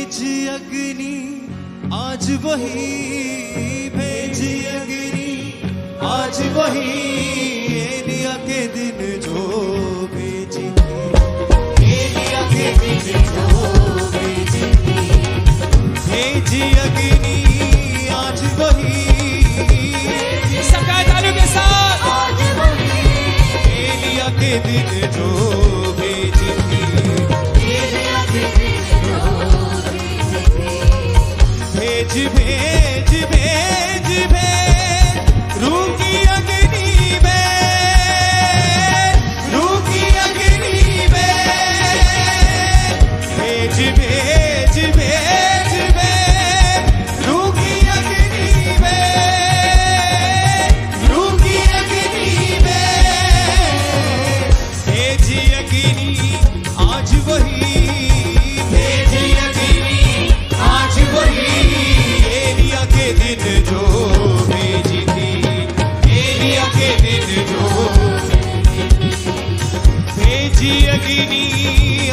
भेजी अग्नि आज वही, भेजी अग्नि आज वही, एलिया के दिन जो भेजी थी, एलिया के दिन जो भेजी थी, भेजी अग्नि आज वही, सबका तालियों के साथ, आज वही, एलिया के दिन जो भेजी थी, एलिया के दिन जो भेजी थी, भेज भेज भेज भेज रूह की अग्नि में, रूह की अग्नि में, भेज भेज भेज भेज रूह की अग्नि में, रूह की अग्नि में, भेजी अग्नि आज वही, भेजी अग्नि आज वही, एलिया के दिन जो भेजी थी, एलिया के दिन जो भेजी अग्नि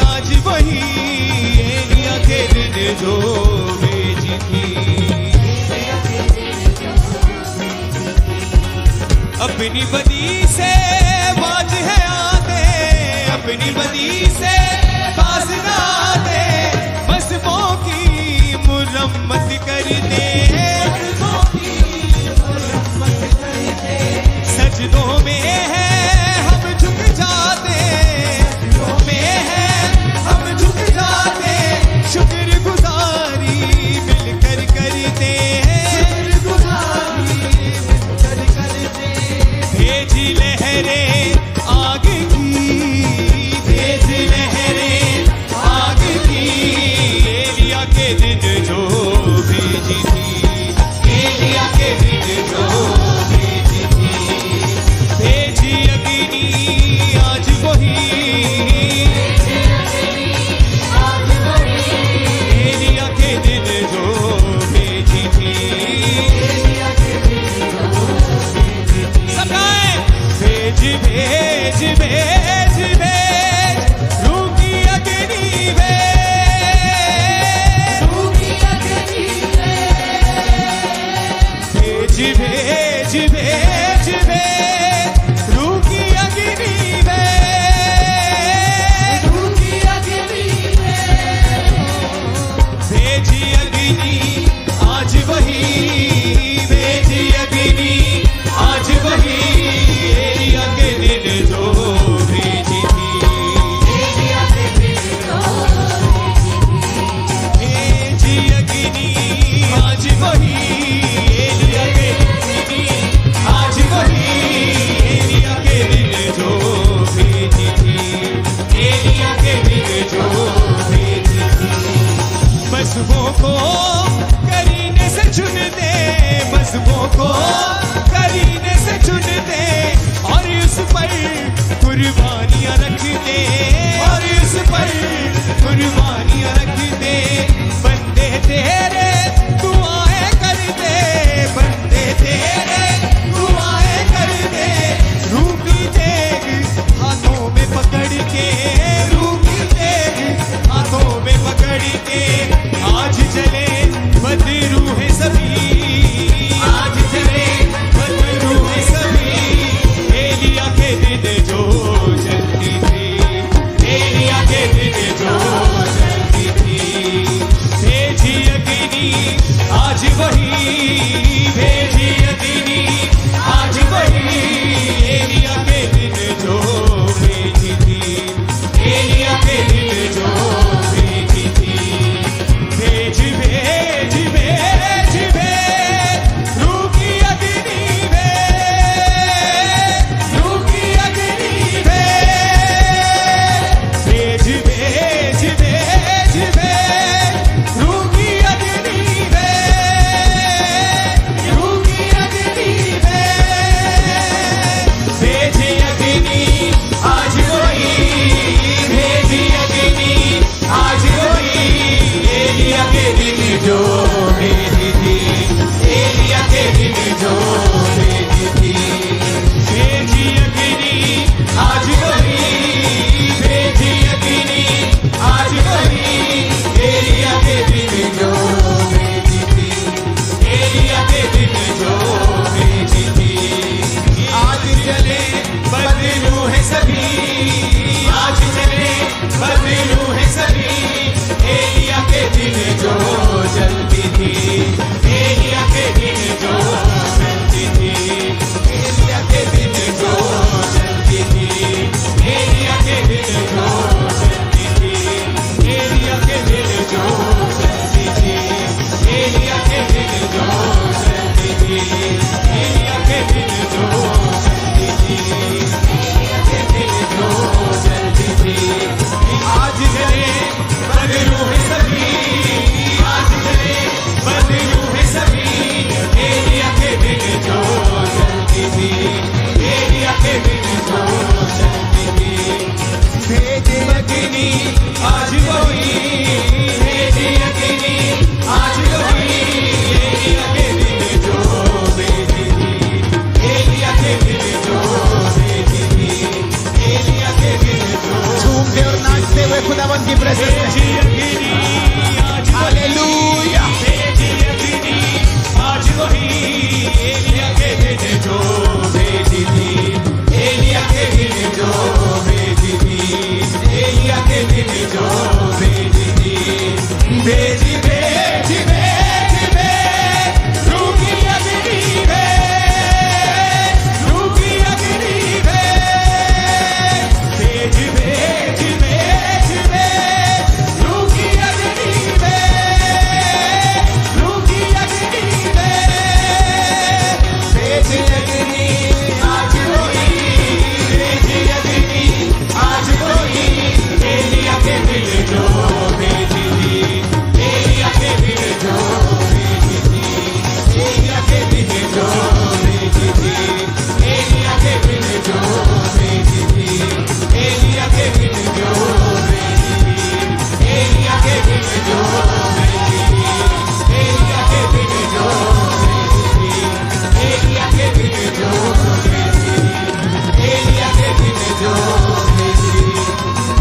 आज वही, एलिया के दिन जो भेजी थी, अपनी बदी से बाज है आते, अपनी बदी से बाज ना आते, मज़हबों की मुरम्मत कर दे, सजदों में है हम झुक जाते, सजदों में है हम झुक जाते, शुक्रगुजारी मिलकर करते हैं, शुक्रगुजारी मिलकर करते, भेजी लहरें आग की, भेज लहरें आग की, एलिया के दिन जो भेजी थी, एलिया के दिन जो भेजी थी, भेजी अग्नि आज वही, एलिया के दिन जो भेजी थी, सब गाएं, भेज भेज भेज भेज रूह की अग्नि में, रूह की अग्नि में, भेज भेज भेज भेज रूह की अग्नि में, रूह की अग्नि में, भेजी अग्नि आज वही, भेजी अग्नि आज वही, एलिया के दिन जो भेजी थी, एलिया के दिन जो भेजी अग्नि आज वही, एलिया के दिन आज वही, एलिया के दिन जो भेजी थी, एलिया के दिन जो भेजी थी, मज़हबों को करीने से चुनते, मज़हबों को करीने से चुनते, और उस पर कुर्बानियां रखते, और उस पर कुर्बानियां रखते, बंदे तेरे दुआएं करते, बंदे तेरे दुआएं करते, रूह की तेग हाथों में पकड़ के, रूह की तेग हाथों में पकड़ के, आज चले बदरूह सभी, आज चले भेज भेज भेज भेज रूह की अग्नि भेज, रूह की अग्नि भेज, भेज भेज भेज भेज रूह की अग्नि भेज, रूह की अग्नि भेज, भेज अग्नि आज वही, भेज अग्नि आज वही, एलिया के दिल जो भेजी थी, एलिया के दिल जो भेजी थी, एलिया के दिल जो भेजी थी, एलिया के दिल जो भेजी थी, एलिया के दिल जो भेजी थी, एलिया के दिल जो भेजी थी, एलिया के दिल जो भेजी थी, एलिया के दिल जो भेजी थी, एलिया के दिल जो भेजी थी,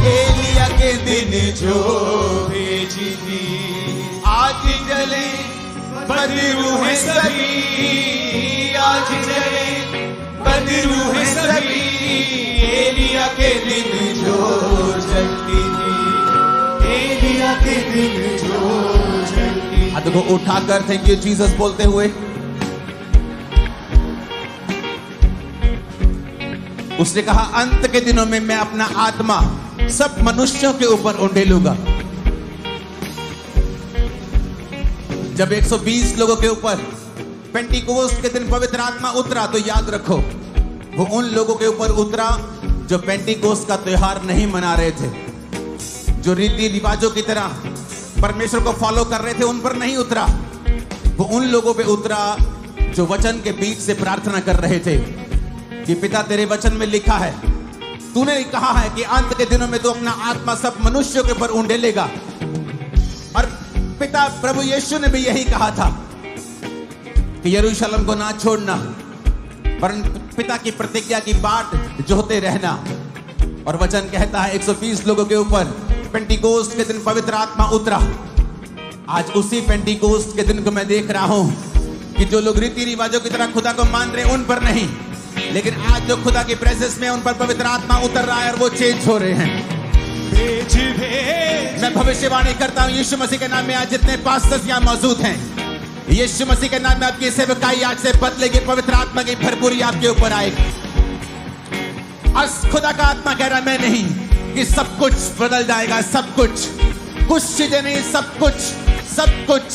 एलिया के दिन जो भेजी थी। आज जले बदरू है सभी, आज जले बदरू है सभी, एलिया के दिन जो जलती थी, एलिया के दिन जो जलती थी। हाथ को उठाकर थैंक यू जीसस बोलते हुए उसने कहा, अंत के दिनों में मैं अपना आत्मा सब मनुष्यों के ऊपर उंडेलूंगा। जब 120 लोगों के ऊपर पेंटिकोस्ट के दिन पवित्र आत्मा उतरा, तो याद रखो वो उन लोगों के ऊपर उतरा जो पेंटिकोस्ट का त्योहार नहीं मना रहे थे, जो रीति रिवाजों की तरह परमेश्वर को फॉलो कर रहे थे, उन पर नहीं उतरा। वो उन लोगों पे उतरा जो वचन के बीच से प्रार्थना कर रहे थे कि पिता तेरे वचन में लिखा है, तूने कहा है कि अंत के दिनों में तू अपना आत्मा सब मनुष्यों के ऊपर उंडेलेगा। और पिता प्रभु यीशु ने भी यही कहा था कि यरूशलेम को ना छोड़ना, परंतु पिता की प्रतिज्ञा की बाट जोहते रहना। और वचन कहता है 120 लोगों के ऊपर पेंटिकोस्ट के दिन पवित्र आत्मा उतरा। आज उसी पेंटिकोस्ट के दिन को मैं देख रहा हूं कि जो लोग रीति रिवाजों की तरह खुदा को मान रहे उन पर नहीं, लेकिन आज जो खुदा की प्रेजेंस में उन पर पवित्र आत्मा उतर रहा है और वो चेंज हो रहे हैं। भेज भेज मैं भविष्यवाणी करता हूं यीशु मसीह के नाम में आज जितने पास्टर्स यहां मौजूद हैं, यीशु मसीह के नाम में आपकी सेवकाई आज से बदलेगी, पवित्र आत्मा की भरपूरी आपके ऊपर आएगी। आज खुदा का आत्मा कह रहा है मैं नहीं, कि सब कुछ बदल जाएगा, सब कुछ, कुछ चीजें नहीं, सब कुछ, सब कुछ,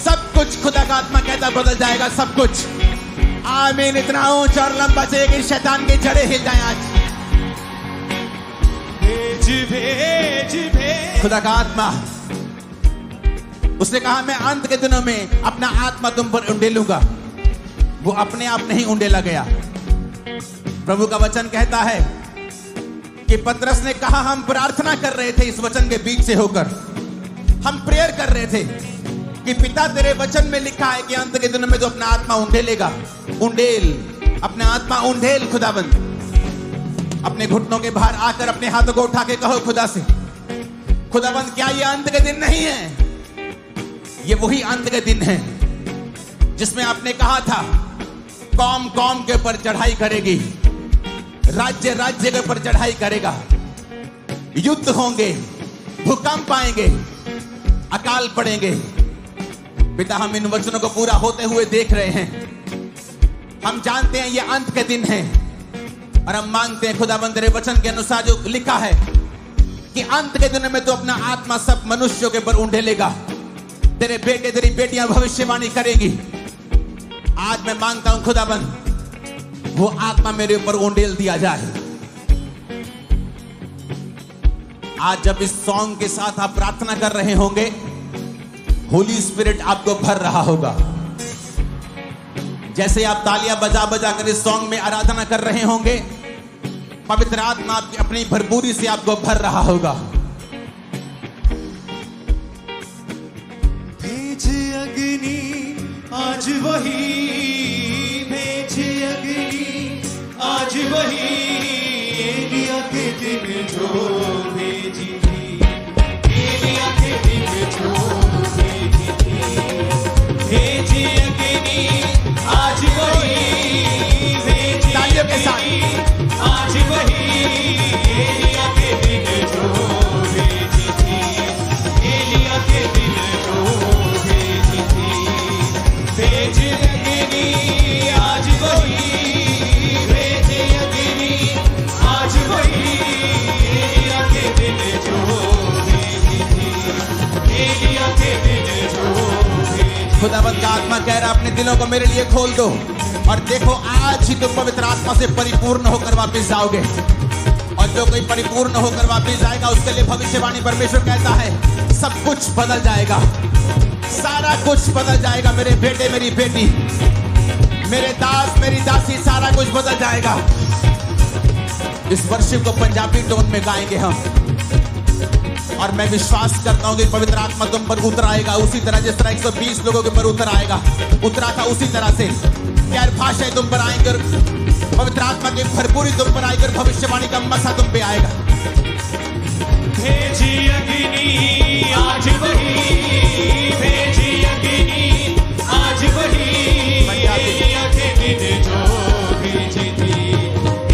सब कुछ खुदा का आत्मा कहता बदल जाएगा, सब कुछ। आमीन। इतना ऊंचा और लंबा चाहिए कि शैतान की जड़ें हिल जाएं आज। भेज भेज भेज खुदा का आत्मा, उसने कहा मैं अंत के दिनों में अपना आत्मा तुम पर उंडेलूंगा। वो अपने आप नहीं उंडेला गया। प्रभु का वचन कहता है कि पतरस ने कहा हम प्रार्थना कर रहे थे इस वचन के बीच से होकर, हम प्रेयर कर रहे थे कि पिता तेरे वचन में लिखा है कि अंत के दिनों में तो अपना आत्मा उंडेलेगा। उंडेल, अपना आत्मा उंडेल खुदाबंद। अपने घुटनों के बाहर आकर अपने हाथों को उठा के कहो खुदा से, खुदाबंद क्या ये अंत के दिन नहीं है? ये वही अंत के दिन है जिसमें आपने कहा था कौम कौम के ऊपर चढ़ाई करेगी, राज्य राज्य के ऊपर चढ़ाई करेगा, युद्ध होंगे, भूकंप आएंगे, अकाल पड़ेंगे। पिता हम इन वचनों को पूरा होते हुए देख रहे हैं। हम जानते हैं ये अंत के दिन है और हम मांगते हैं खुदाबंद तेरे वचन के अनुसार जो लिखा है कि अंत के दिन में तो अपना आत्मा सब मनुष्यों के ऊपर उंडेलेगा। तेरे बेटे तेरी बेटियां भविष्यवाणी करेगी। आज मैं मांगता हूं खुदाबंद वो आत्मा मेरे ऊपर उंडेल दिया जाए। आज जब इस सॉन्ग के साथ आप प्रार्थना कर रहे होंगे, होली स्पिरिट आपको भर रहा होगा। जैसे आप तालियां बजा बजा कर इस सॉन्ग में आराधना कर रहे होंगे, पवित्र आत्मा आपकी अपनी भरपूरी से आपको भर रहा होगा। भेज अग्नि आज वही, भेज अग्नि आज वही, एलिया के दिन जो भेजी थी, एलिया के दिन जो भेजी थी। भेज अग्नि आज वही, भेज तालियों के साथ आज वही, एलिया के दिन जो भेजी थी, एलिया के दिन जो भेजी थी, भेज अग्नि आज वही, भेज अग्नि आज वही, एलिया के दिन जो भेजी थी, एलिया के दिन जो भेजी। खुदावंद का आत्मा कह रहा अपने दिलों को मेरे लिए खोल दो और देखो आज ही तुम पवित्र आत्मा से परिपूर्ण होकर वापस जाओगे। और जो कोई परिपूर्ण होकर वापस जाएगा उसके लिए भविष्यवाणी परमेश्वर कहता है सब कुछ बदल जाएगा, सारा कुछ बदल जाएगा। मेरे बेटे मेरी बेटी, मेरे दास मेरी दासी, सारा कुछ बदल जाएगा। इस वर्षिप को पंजाबी टोन में गाएंगे हम और मैं विश्वास करता हूं कि पवित्र आत्मा तुम पर उतर आएगा उसी तरह जिस तरह 120 लोगों के ऊपर उतर आएगा, उतरा था उसी तरह से। गैर भाषाएं तुम पर आएंगे और पवित्र आत्मा की भरपूरी तुम पर आएगी और भविष्यवाणी का मसा तुम पे आएगा। भेजी अग्नि आज वही, भेजी अग्नि आज वही, एलिया के दिन जो भेजी थी,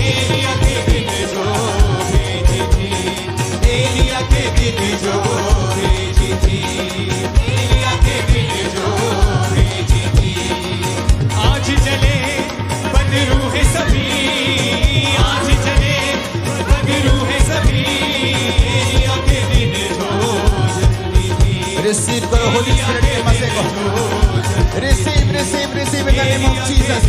एलिया के दिन जो भेजी थी, एलिया के दिन जो भेजी थी, एलिया के दिन जो भेजी थी। आज चले बदरू है सभी, आज चले बदरू है सभी, एलिया के दिन जो जल्दी थी। रिसीव करो होली स्पिरिट के मजे को, receive receive receive in the name of Jesus.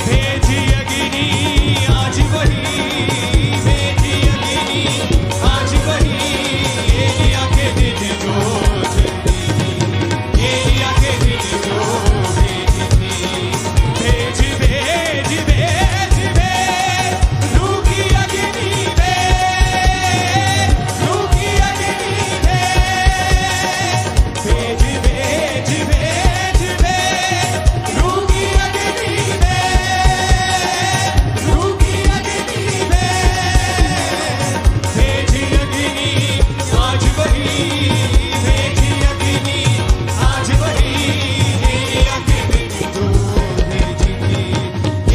भेजी अग्नि आज वही, भेजी अग्नि आज वही, एलिया के दिन जो जल्दी थी, एलिया के दिन जो भेजी थी। भेज भेज भेज भेज लू की अग्नि भेज, लू की अग्नि भेज, भेज भेज भेज भेज लू की अग्नि भेज, लू की अग्नि भेज, भेजी अग्नि आज वही, भेजी अग्नि आज वही, एलिया के दिन जो भेजी थी,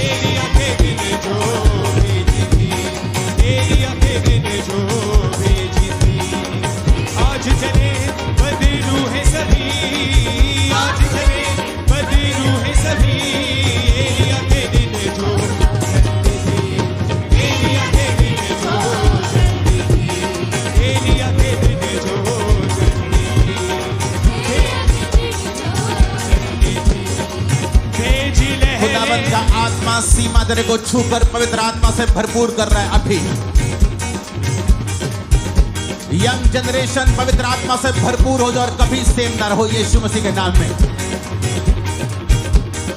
एलिया के दिन जो भेजी थी, एलिया के दिन जो भेजी थी। आज चले बदरू है सभी, आज चले बदरू है सभी, एलिया के दिन जो जल्दी थी, एलिया के दिन जो जल्दी थी, एलिया के दिन जो जल्दी थी, भेजी खुदावंद का लहरें आत्मा सीमा तेरे को छूकर पवित्र आत्मा से भरपूर कर रहा है। अभी यंग जनरेशन पवित्र आत्मा से भरपूर हो जाओ और कभी सेम ना रहो यीशु मसीह के नाम में।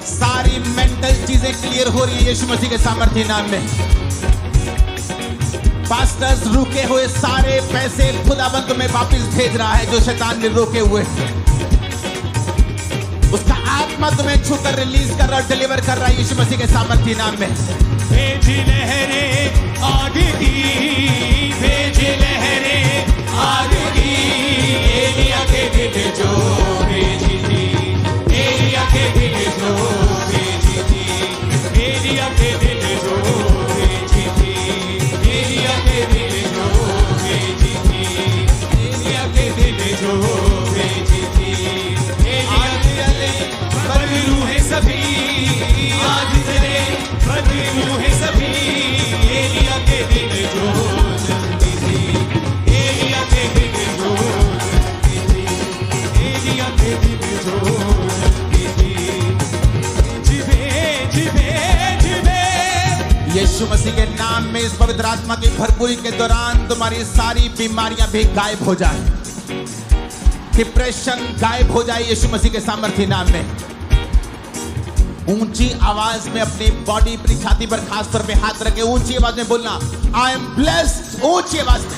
सारी मेंटल चीजें क्लियर हो रही है यीशु मसीह के सामर्थ्य नाम में। पास्टर्स रुके हुए सारे पैसे खुदावंद तुम्हें वापस भेज रहा है जो शैतान ने रोके हुए। उसका आत्मा तुम्हें छूकर रिलीज कर रहा है, डिलीवर कर रहा है यीशु मसीह के सामर्थ्य नाम में। भेजी लहरें आग की, भेजी लहरें आग की, एलिया के दिन जो भेजी थी, एलिया के दिन जो भेजी थी, एलिया के दिन जो भेजी थी, एलिया के दिन जो भेजी थी, एलिया के दिन जो भेजी थी। आज चले बदरू है सभी, आज चले बदरू है सभी, एलिया के दिन जो जल्दी थी, एलिया के दिन जो जल्दी थी, एलिया के दिन जो जल्दी थी। जिबे जिबे जिबे यीशु मसीह के नाम में इस पवित्र आत्मा की भरपूरी के दौरान तुम्हारी सारी बीमारियां भी गायब हो जाए, डिप्रेशन गायब हो जाए यीशु मसीह के सामर्थ्य नाम में। ऊंची आवाज में अपनी बॉडी अपनी छाती पर खास तौर पे हाथ रखे ऊंची आवाज में बोलना आई एम ब्लेस्ड। ऊंची आवाज में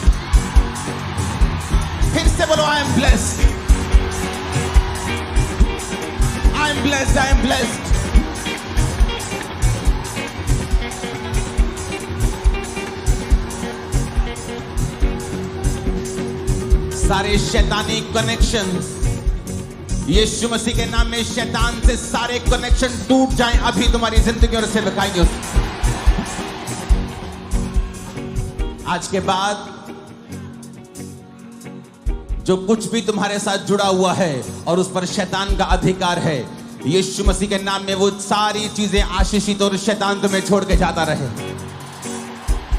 फिर से बोलो I am blessed, I am blessed, I am blessed. सारे शैतानी कनेक्शंस यीशु मसीह के नाम में शैतान से सारे कनेक्शन टूट जाएं अभी तुम्हारी जिंदगी और सेवकाई में। आज के बाद जो कुछ भी तुम्हारे साथ जुड़ा हुआ है और उस पर शैतान का अधिकार है, यीशु मसीह के नाम में वो सारी चीजें आशीषित और शैतान तुम्हें छोड़ के जाता रहे।